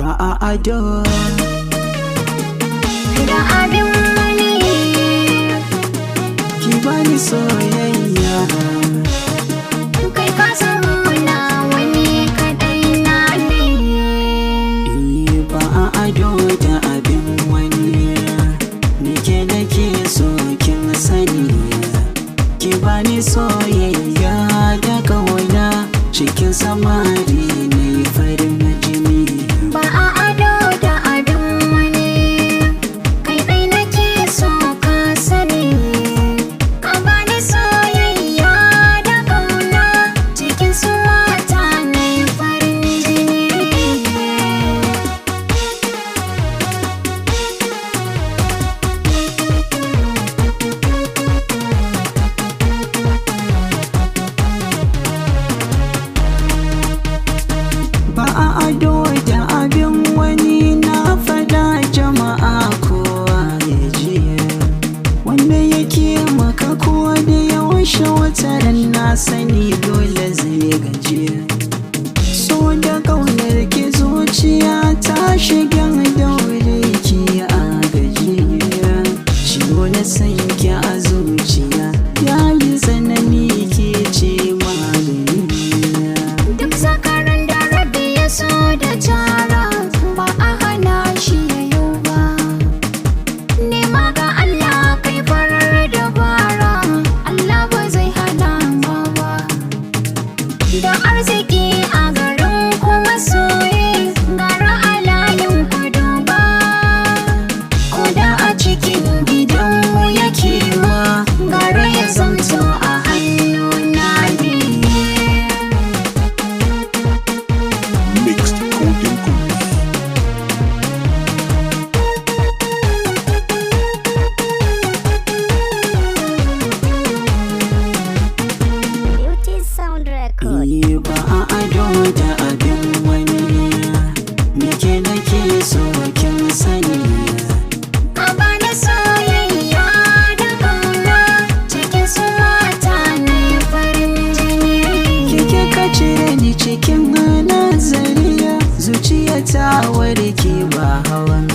ba a ado da abin wani ki bani soyayya kai ka san na wani kadai na ne ba a ado da abin wani nike nake so kin sani ki bani soyayya da kauna cikin samari ne farin jini ba a ado da abin wani kai kai nake so ka sani ka bani soyayya da kauna cikin su mata ne farin jini ba a ado da abin wani na fada jama'a kowa ya ji wanda yake maka kowa da yaushe wata ran na sani dole zai gaji so da kaunar ki zuciya ta shigen daure ki a gaji ciwo na san ki a zuciya yayi tsanani ke ce magani duk zakaran da rabi ya so da jara ba a hana shi yayo ba nema ga Allah kai farar dabara Allah ba zai hana ma ba da arziki a garin kuma soye gara alayin kudu ba ko da a cikin gidanmu yake ma gara ya zamto a hannuna ne Mixed Golden Goose. Beauty Sound Record. ba a ado da abin wani nike nake so kin sani Ka bani soyayya da kauna cikin su mata ne farin jini. kike ka cire ni cikin nazariya zuciya ta warke ba hawan